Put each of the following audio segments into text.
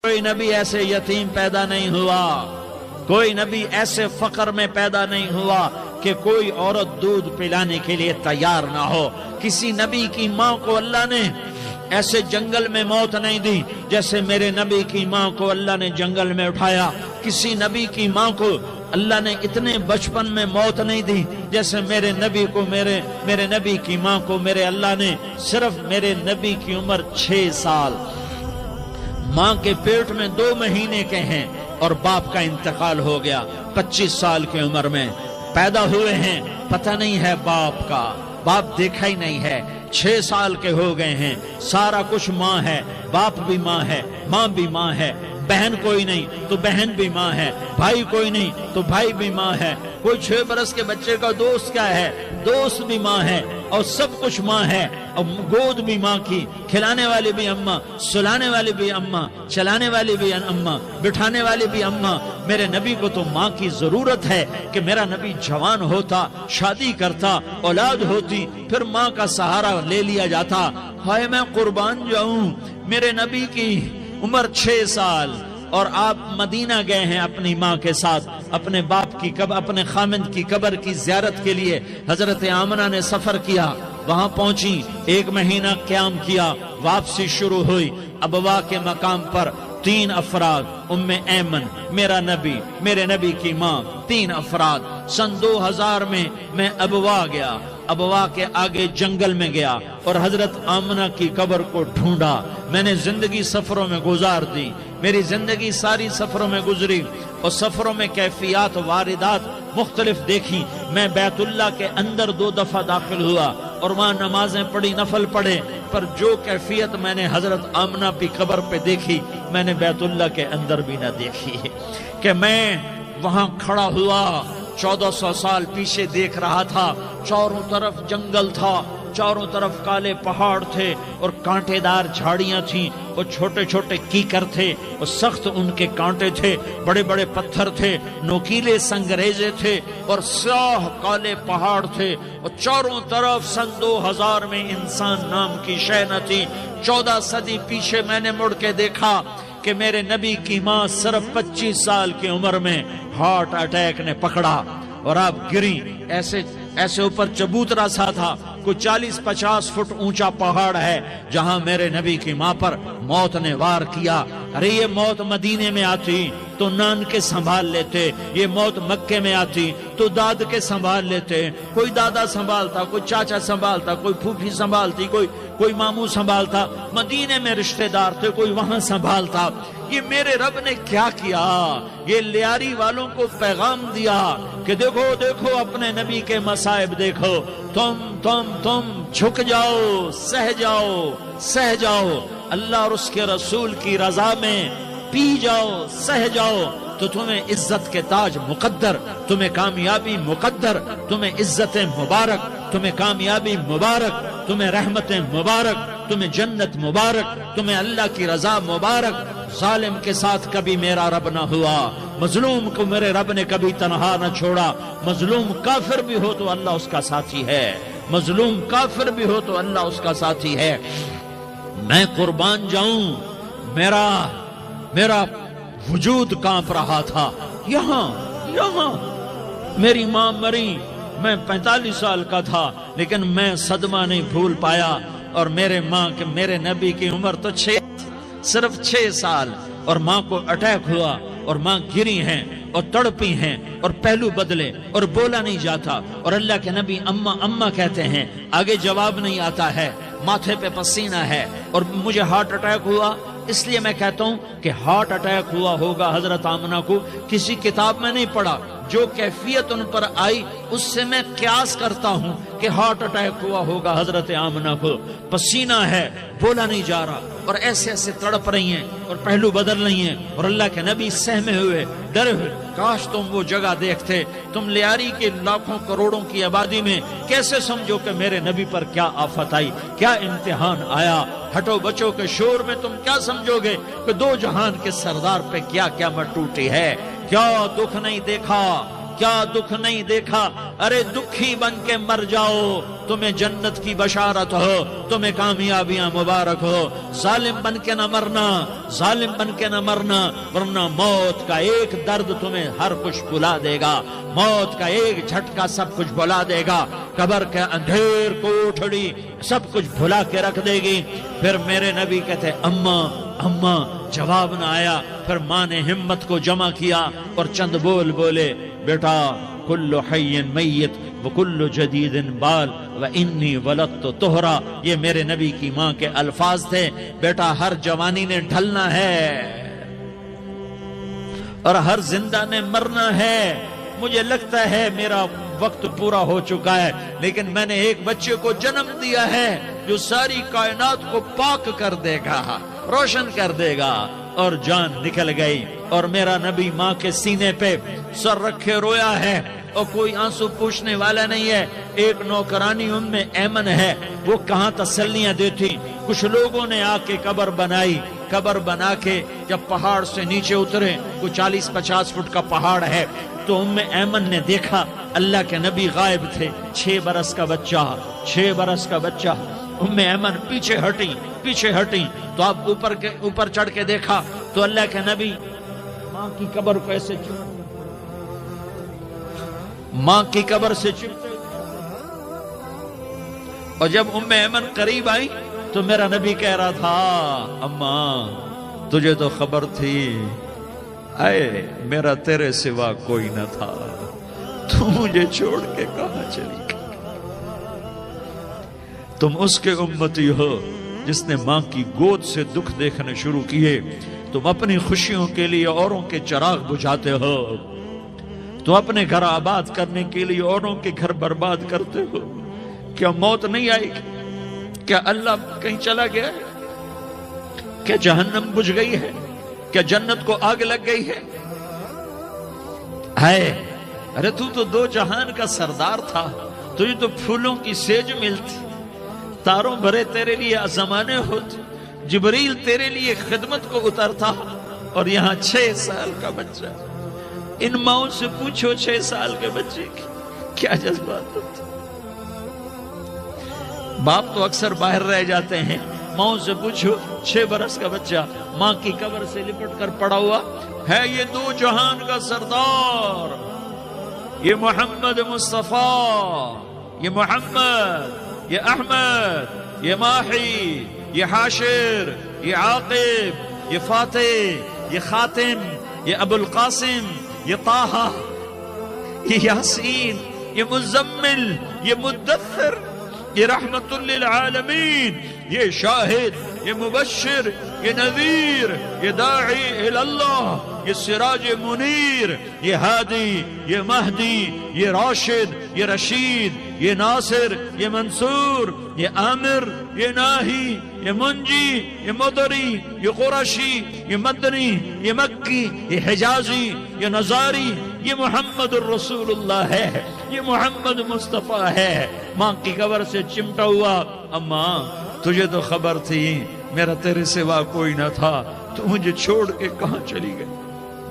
کوئی نبی ایسے یتیم پیدا نہیں ہوا، کوئی نبی ایسے فقر میں پیدا نہیں ہوا کہ کوئی عورت دودھ پلانے کے لیے تیار نہ ہو۔ کسی نبی کی ماں کو اللہ نے ایسے جنگل میں موت نہیں دی جیسے میرے نبی کی ماں کو اللہ نے جنگل میں اٹھایا۔ کسی نبی کی ماں کو اللہ نے اتنے بچپن میں موت نہیں دی جیسے میرے نبی کو میرے نبی کی ماں کو میرے اللہ نے صرف میرے نبی کی عمر 6 سال، ماں کے پیٹ میں 2 مہینے کے ہیں اور باپ کا انتقال ہو گیا 25 سال کی عمر میں پیدا ہوئے ہیں، پتہ نہیں ہے باپ کا، باپ دیکھا ہی نہیں ہے، 6 سال کے ہو گئے ہیں، سارا کچھ ماں ہے، باپ بھی ماں ہے، ماں بھی ماں ہے، بہن کوئی نہیں تو بہن بھی ماں ہے، بھائی کوئی نہیں تو بھائی بھی ماں ہے، کوئی 6 برس کے بچے کا دوست کیا ہے، دوست بھی ماں ہے، اور سب کچھ ماں ہے، اور گود بھی ماں کی، کھلانے والی بھی اماں، سلانے والی بھی اماں، چلانے والی بھی اماں، بٹھانے والی بھی اماں۔ میرے نبی کو تو ماں کی ضرورت ہے کہ میرا نبی جوان ہوتا، شادی کرتا، اولاد ہوتی، پھر ماں کا سہارا لے لیا جاتا۔ ہائے میں قربان جاؤں، میرے نبی کی عمر 6 سال اور آپ مدینہ گئے ہیں اپنی ماں کے ساتھ، اپنے باپ کی اپنے خامند کی قبر کی زیارت کے لیے حضرت آمنہ نے سفر کیا، وہاں پہنچی، 1 مہینہ قیام کیا، واپسی شروع ہوئی۔ ابوا کے مقام پر 3 افراد، ام ایمن، میرا نبی، میرے نبی کی ماں، 3 افراد۔ سن 2000 میں ابوا گیا، ابوا کے آگے جنگل میں گیا اور حضرت آمنہ کی قبر کو ڈھونڈا۔ میں نے زندگی سفروں میں گزار دی، میری زندگی ساری سفروں میں گزری، اور سفروں میں کیفیات واردات مختلف دیکھی۔ میں بیت اللہ کے اندر 2 دفعہ داخل ہوا اور وہاں نمازیں پڑھی، نفل پڑھے، پر جو کیفیت میں نے حضرت آمنہ کی قبر پہ دیکھی میں نے بیت اللہ کے اندر بھی نہ دیکھی۔ کہ میں وہاں کھڑا ہوا، 1400 سال پیچھے دیکھ رہا تھا، چاروں طرف جنگل تھا، چاروں طرف کالے پہاڑ تھے اور کانٹے دار جھاڑیاں تھیں، اور چھوٹے چھوٹے کیکر تھے اور سخت ان کے کانٹے تھے، بڑے بڑے پتھر تھے، نوکیلے سنگریزے تھے اور سیاہ کالے پہاڑ تھے، اور چاروں طرف سن 2000 میں انسان نام کی شے نہ تھی۔ 14 صدی پیچھے میں نے مڑ کے دیکھا کہ میرے نبی کی ماں صرف 25 سال کی عمر میں ہارٹ اٹیک نے پکڑا اور آپ گری۔ ایسے اوپر چبوترا سا تھا، کوئی 40-50 فٹ اونچا پہاڑ ہے جہاں میرے نبی کی ماں پر موت نے وار کیا۔ ارے یہ موت مدینے میں آتی تو نان کے سنبھال لیتے، یہ موت مکے میں آتی تو داد کے سنبھال لیتے، کوئی دادا سنبھالتا، کوئی چاچا سنبھالتا، کوئی پھوپھی سنبھالتی، کوئی ماموں سنبھالتا، مدینے میں رشتہ دار تھے، کوئی وہاں سنبھالتا۔ یہ میرے رب نے کیا کیا؟ یہ لیاری والوں کو پیغام دیا کہ دیکھو دیکھو اپنے نبی کے مصائب دیکھو، تم جھک جاؤ، سہ جاؤ، اللہ اور اس کے رسول کی رضا میں پی جاؤ، سہ جاؤ، تو تمہیں عزت کے تاج مقدر، تمہیں کامیابی مقدر، تمہیں عزت مبارک، تمہیں کامیابی مبارک، تمہیں رحمت مبارک، تمہیں جنت مبارک، تمہیں اللہ کی رضا مبارک۔ ظالم کے ساتھ کبھی میرا رب نہ ہوا، مظلوم کو میرے رب نے کبھی تنہا نہ چھوڑا۔ مظلوم کافر بھی ہو تو اللہ اس کا ساتھی ہے، مظلوم کافر بھی ہو تو اللہ اس کا ساتھی ہے۔ میں قربان جاؤں، میرا وجود کانپ رہا تھا۔ یہاں میری ماں مری، میں 45 سال کا تھا، لیکن میں صدمہ نہیں بھول پایا، اور میرے نبی کی عمر تو صرف 6 سال، اور ماں کو اٹیک ہوا اور ماں گری ہیں اور تڑپی ہیں اور پہلو بدلے اور بولا نہیں جاتا، اور اللہ کے نبی اماں کہتے ہیں، آگے جواب نہیں آتا ہے، ماتھے پہ پسینہ ہے، اور مجھے ہارٹ اٹیک ہوا۔ اس لیے میں کہتا ہوں کہ ہارٹ اٹیک ہوا ہوگا حضرت آمنہ کو، کسی کتاب میں نہیں پڑھا، جو کیفیت ان پر آئی اس سے میں قیاس کرتا ہوں کہ ہارٹ اٹیک ہوا ہوگا حضرت آمنہ کو۔ پسینہ ہے، بولا نہیں جا رہا، اور ایسے تڑپ رہی ہیں اور پہلو بدل رہی ہیں، اور اللہ کے نبی سہمے ہوئے، ڈرے ہوئے۔ کاش تم وہ جگہ دیکھتے، تم لیاری کے لاکھوں کروڑوں کی آبادی میں کیسے سمجھو کہ میرے نبی پر کیا آفت آئی، کیا امتحان آیا۔ ہٹو بچوں کے شور میں تم کیا سمجھو گے کہ 2 جہان کے سردار پہ کیا قیامت ٹوٹی ہے، کیا دکھ نہیں دیکھا، کیا دکھ نہیں دیکھا؟ ارے دکھی بن کے مر جاؤ، تمہیں جنت کی بشارت ہو، تمہیں کامیابیاں مبارک ہو۔ ظالم بن کے نہ مرنا، ظالم بن کے نہ مرنا، ورنہ موت کا ایک درد تمہیں ہر کچھ بھلا دے گا، موت کا ایک جھٹکا سب کچھ بھلا دے گا، قبر کے اندھیر کوٹھڑی سب کچھ بھلا کے رکھ دے گی۔ پھر میرے نبی کہتے اماں اماں، جواب نہ آیا۔ پھر ماں نے ہمت کو جمع کیا اور چند بول بولے، بیٹا کل حی میت وکل جدید بال وانی ولدت طہرا، یہ میرے نبی کی ماں کے الفاظ تھے۔ بیٹا ہر جوانی نے ڈھلنا ہے اور ہر زندہ نے مرنا ہے۔ مجھے لگتا ہے میرا وقت پورا ہو چکا ہے، لیکن میں نے ایک بچے کو جنم دیا ہے جو ساری کائنات کو پاک کر دے گا، روشن کر دے گا۔ اور جان نکل گئی، اور میرا نبی ماں کے سینے پہ سر رکھے رویا ہے، اور کوئی آنسو پوچھنے والا نہیں ہے۔ ایک نوکرانی ایمن ہے، وہ کہاں تسلیاں دیتی۔ کچھ لوگوں نے آ کے قبر بنائی، قبر بنا کے جب پہاڑ سے نیچے اترے، کوئی 40-50 فٹ کا پہاڑ ہے، تو ایمن نے دیکھا اللہ کے نبی غائب تھے، 6 برس کا بچہ، 6 برس کا بچہ۔ ایمن پیچھے ہٹی تو آپ اوپر چڑھ کے دیکھا تو اللہ کے نبی ماں کی قبر کو ایسے ماں کی قبر سے چمٹے، اور جب ایمن قریب آئی تو میرا نبی کہہ رہا تھا اماں تجھے تو خبر تھی، اے میرا تیرے سوا کوئی نہ تھا، تو مجھے چھوڑ کے کہاں چلی گئی؟ تم اس کے امتی ہو جس نے ماں کی گود سے دکھ دیکھنے شروع کیے۔ تم اپنی خوشیوں کے لیے اوروں کے چراغ بجھاتے ہو، تم اپنے گھر آباد کرنے کے لیے اوروں کے گھر برباد کرتے ہو۔ کیا موت نہیں آئے گی؟ کیا اللہ کہیں چلا گیا ہے؟ کیا جہنم بجھ گئی ہے؟ کیا جنت کو آگ لگ گئی ہے؟ ارے تو 2 جہان کا سردار تھا، تجھے تو پھولوں کی سیج ملتی، تاروں بھرے تیرے لیے زمانے ہوتے، جبریل تیرے لیے خدمت کو اترتا، اور یہاں 6 سال کا بچہ۔ ان ماؤں سے پوچھو 6 سال کے بچے کی کیا جذبات ہوتے۔ باپ تو اکثر باہر رہ جاتے ہیں، ماؤں سے پوچھو 6 برس کا بچہ ماں کی قبر سے لپٹ کر پڑا ہوا ہے۔ یہ 2 جہان کا سردار، یہ محمد مصطفیٰ، یہ محمد، یہ احمد، یہ ماحی، یہ حاشر، یہ عاقب، یہ فاتح، یہ خاتم، یہ ابو القاسم، یہ طٰہٰ، یہ یاسین، یہ مزمل، یہ مدثر، یہ رحمت للعالمین، یہ شاہد، یہ مبشر، یہ نذیر، یہ داعی اللہ، یہ سراج منیر، یہ ہادی، یہ مہدی، یہ راشد، یہ رشید، یہ ناصر، یہ منصور، یہ عامر، یہ ناہی، یہ منجی، یہ مدری، یہ قرشی، یہ مدنی، یہ مکی، یہ حجازی، یہ نظاری، یہ محمد الرسول اللہ ہے، یہ محمد مصطفیٰ ہے۔ ماں کی قبر سے چمٹا ہوا، اماں تجھے تو خبر تھی میرا تیرے سوا کوئی نہ تھا، تو مجھے چھوڑ کے کہاں چلی گئی؟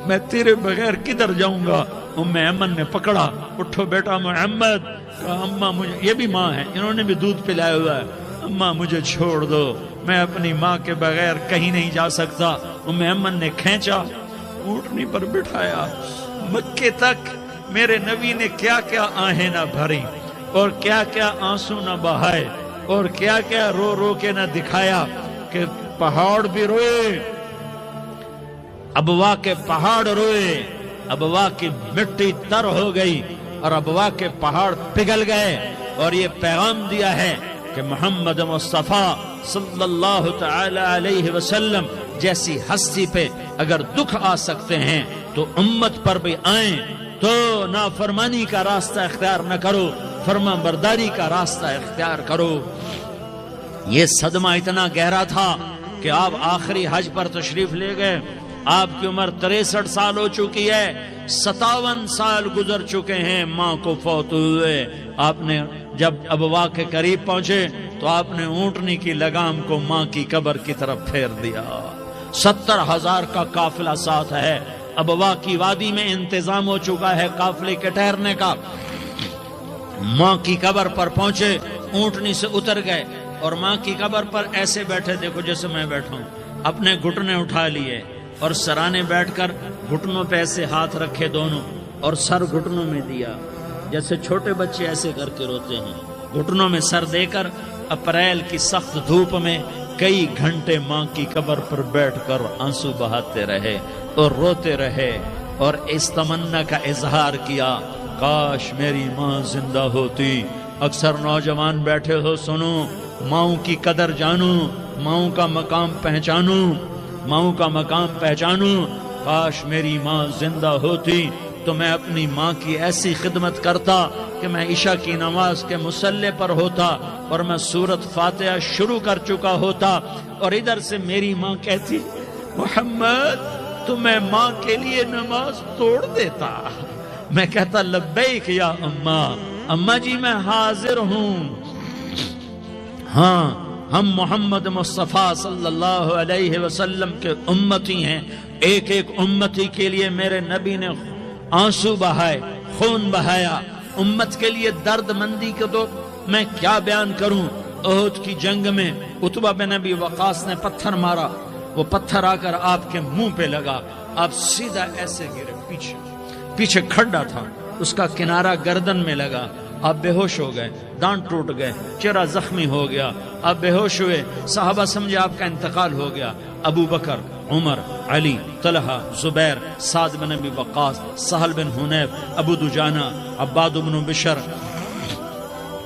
میں تیرے بغیر کدھر جاؤں گا؟ ایمن نے پکڑا، اٹھو بیٹا محمد۔ کہا اماں مجھے، یہ بھی ماں ہے، انہوں نے بھی دودھ پلایا ہوا ہے، اماں مجھے چھوڑ دو، میں اپنی ماں کے بغیر کہیں نہیں جا سکتا۔ ایمن نے کھینچا، اونٹنی پر بٹھایا، مکے تک میرے نبی نے کیا کیا آہیں نہ بھری، اور کیا کیا آنسو نہ بہائے، اور کیا کیا رو رو کے نہ دکھایا کہ پہاڑ بھی روئے، ابوا کے پہاڑ روئے، ابوا کی مٹی تر ہو گئی اور ابوا کے پہاڑ پگھل گئے، اور یہ پیغام دیا ہے کہ محمد مصطفیٰ صلی اللہ تعالی علیہ وسلم جیسی ہستی پہ اگر دکھ آ سکتے ہیں تو امت پر بھی آئیں، تو نافرمانی کا راستہ اختیار نہ کرو، فرما برداری کا راستہ اختیار کرو۔ یہ صدمہ اتنا گہرا تھا کہ آپ آخری حج پر تشریف لے گئے، آپ کی عمر 63 سال ہو چکی ہے، 57 سال گزر چکے ہیں ماں کو فوت ہوئے۔ آپ نے جب ابوا کے قریب پہنچے تو آپ نے اونٹنی کی لگام کو ماں کی قبر کی طرف پھیر دیا۔ 70,000 کا قافلہ ساتھ ہے، ابوا کی وادی میں انتظام ہو چکا ہے قافلے کے ٹھہرنے کا۔ ماں کی قبر پر پہنچے، اونٹنی سے اتر گئے اور ماں کی قبر پر ایسے بیٹھے، دیکھو جیسے میں بیٹھا ہوں، اپنے گھٹنے اٹھا لیے اور سرانے بیٹھ کر گھٹنوں پہ ایسے ہاتھ رکھے دونوں اور سر گھٹنوں میں دیا، جیسے چھوٹے بچے ایسے کر کے روتے ہیں، گھٹنوں میں سر دے کر اپریل کی سخت دھوپ میں کئی گھنٹے ماں کی قبر پر بیٹھ کر آنسو بہاتے رہے اور روتے رہے اور اس تمنا کا اظہار کیا، کاش میری ماں زندہ ہوتی۔ اکثر نوجوان بیٹھے ہو، سنو، ماؤں کی قدر جانو، ماؤں کا مقام پہچانو، ماؤں کا مقام پہچانو۔ کاش میری ماں زندہ ہوتی تو میں اپنی ماں کی ایسی خدمت کرتا کہ میں عشاء کی نماز کے مصلی پر ہوتا اور میں سورت فاتحہ شروع کر چکا ہوتا اور ادھر سے میری ماں کہتی، محمد تو میں ماں کے لیے نماز توڑ دیتا۔ میں کہتا، لبیک یا اماں، اماں جی میں حاضر ہوں۔ ہاں، ہم محمد مصطفیٰ صلی اللہ علیہ وسلم کے امتی ہیں، ایک ایک امتی کے لیے میرے نبی نے آنسو بہائے، خون بہایا، امت کے لیے درد مندی کو تو میں کیا بیان کروں۔ احد کی جنگ میں عتبہ بن ابی وقاص نے پتھر مارا، وہ پتھر آ کر آپ کے منہ پہ لگا، آپ سیدھا ایسے گرے، پیچھے کھڈا تھا، اس کا کنارہ گردن میں لگا، آپ بے ہوش ہو گئے، دانت ٹوٹ گئے، چہرہ زخمی ہو گیا، آپ بے ہوش ہوئے، صحابہ سمجھے آپ کا انتقال ہو گیا۔ ابو بکر، عمر، علی، طلحہ، زبیر، سعد بن ابی وقاص، سہل بن حنیف، ابو دجانہ، عباد بن بشر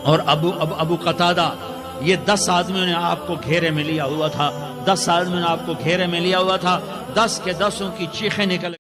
اور ابو قتادہ، یہ 10 آدمیوں نے آپ کو گھیرے میں لیا ہوا تھا، 10 آدمیوں نے آپ کو گھیرے میں لیا ہوا تھا، 10 کے 10 کی چیخیں نکل